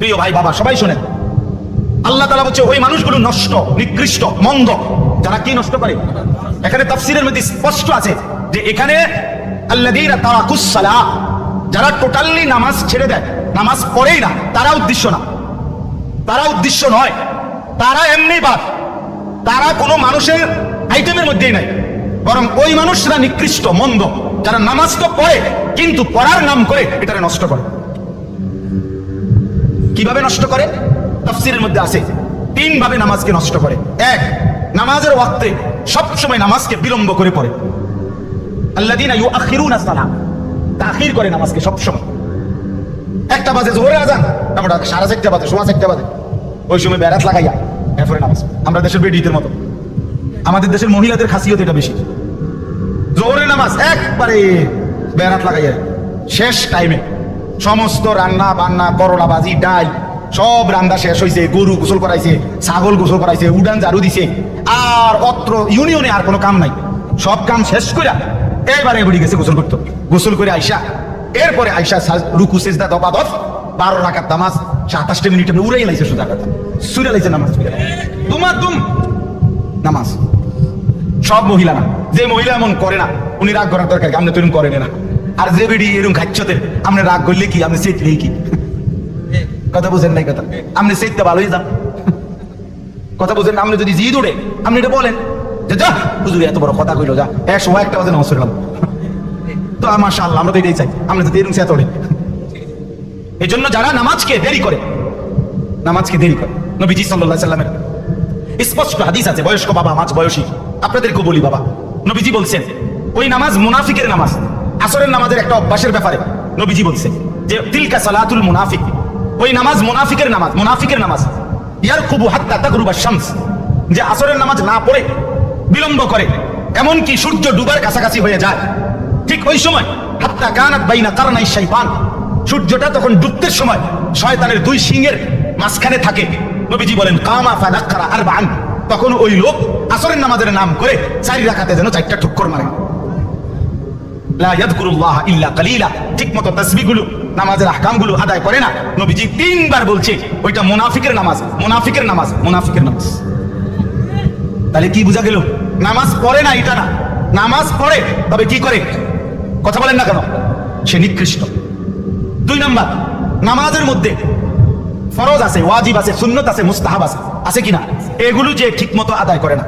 প্রিয় ভাই বাবা সবাই শোনেন, আল্লাহ তাআলা বলছে ওই মানুষগুলো নষ্ট, নিকৃষ্ট, মন্দ, যারা কি নষ্ট করে। এখানে তাফসীরের মধ্যে স্পষ্ট আছে যে এখানে আল্লাযীনা তারাকুস সালাহ, যারা টোটালি নামাজ ছেড়ে দেয়, নামাজ পড়েই না, তারা উদ্দেশ্য না, তারা উদ্দেশ্য নয়, তারা এমনি বাদ, তারা কোনো মানুষের আইটেমের মধ্যেই নাই, বরং ওই মানুষরা নিকৃষ্ট, মন্দ, যারা নামাজ তো পড়ে কিন্তু পড়ার নাম করে এটারে নষ্ট করে। কিভাবে নষ্ট করে? তাফসীরের মধ্যে আছে তিন ভাবে নামাজকে নষ্ট করে। এক, নামাজের ওয়াক্তে সবসময় নামাজকে বিলম্ব করে পড়ে। আল্লাযীনা ইউআখিরুনা সালাহ, তাখির করে নামাজকে সবসময়। একটা বাজে জোহরের আযান, আমরা 4:30 বাজে, 4:30 বাজে, ওই সময় বেরাত লাগাইয়া এরপরে নামাজ। আমরা দেশের বেডিদের মতো, আমাদের দেশের মহিলাদের খাসিয়ত এটা বেশি। জোহরের নামাজ একবারে বেরাত লাগাইয়া শেষ টাইমে সমস্ত রান্না বান্না, করলা ভাজি, ডাল সব রান্না শেষ হয়েছে, গরু গোসল করাইছে, ছাগল গোসল করাইছে, উডান ঝাড়ু দিছে, আর অত্র ইউনিয়নে আর কোনো কাম নাই, সব কাম শেষ করে এবারে বুড়ি গেছে গোসল করতো। গোসল করে আইসা এরপরে আইসা রুকু সেজদা দপাদপ 12 রাকাত নামাজ 27 মিনিট উড়াই লাইছে, সোজা কথা সুরে লাইছে নামাজ, দুম নামাজ। সব মহিলা না, যে মহিলা এমন করে না উনি রাগ করার দরকার, আপনি তো এরকম করেন না। আর যে বেডি এরকম খাচ্ছতে আপনি রাগ করলে কি, আপনি সেটলেই কি, কথা বুঝেন নাই? কথা আপনি সেটতে ভালোই যান, কথা বুঝেন। আপনি যদি জিদ উড়ে আপনি এটা বলেন যে যা হুজুর এত বড় কথা কইলো, যা 101টা বাজে নামাজ পড়লাম, তো মাশাআল্লাহ আমরা তো এটাই চাই, আমরা যদি এরকম সেট ওড়ে। এই জন্য যারা নামাজকে দেরি করে, নামাজকে দেরি করে, নবীজি সাল্লাল্লাহু আলাইহি সাল্লামের স্পষ্ট হাদিস আছে, বয়স্ক বাবা মাঝ বয়সী আপনাদেরকে বলি বাবা, নবীজি বলছেন ওই নামাজ মুনাফিকের নামাজ। আসরের নামাজের একটা অভ্যাসের ব্যাপারে নবীজি বলছেন যে তিলকা সালাতুল মুনাফিক, ওই নামাজ মুনাফিকের নামাজ, মুনাফিকের নামাজ। ইয়ারকুবু হাত্তা তাগরুবা শামস, যে আসরের নামাজ না পড়ে বিলম্ব করে, এমন কি সূর্য ডুবার কাছাকাছি হয়ে যায়, ঠিক ওই সময় হাত্তা কানাত বাইনা কারনাই শাইতান, সূর্যটা তখন ডুবতের সময় শয়তানের দুই সিংহের মাঝখানে থাকে। নবীজি বলেন কামা ফাযাক্কারা আরবাআন, তখন ওই লোক আসরের নামাজের নাম করে 4 রাকাতে যেন 4টা ঠুক্কর মারে। লা ইয়াযকুরুল্লাহ ইল্লা কালিলা, ঠিকমতো তাসবিহগুলো, নামাজের আহকামগুলো আদায় করে না। নবীজি 3 বার বলছে ওইটা মুনাফিকের নামাজ, মুনাফিকের নামাজ, মুনাফিকের নামাজ। তাহলে কি বোঝা গেল? নামাজ পড়ে না এটা না, নামাজ পড়ে তবে কি করে, কথা বলেন না কেন, সে নিকৃষ্ট। 2 নাম্বার, নামাজের মধ্যে ফরজ আছে, ওয়াজিব আছে, সুন্নত আছে, মুস্তাহাব আছে, আছে কিনা, এগুলো যে ঠিকমতো আদায় করে না।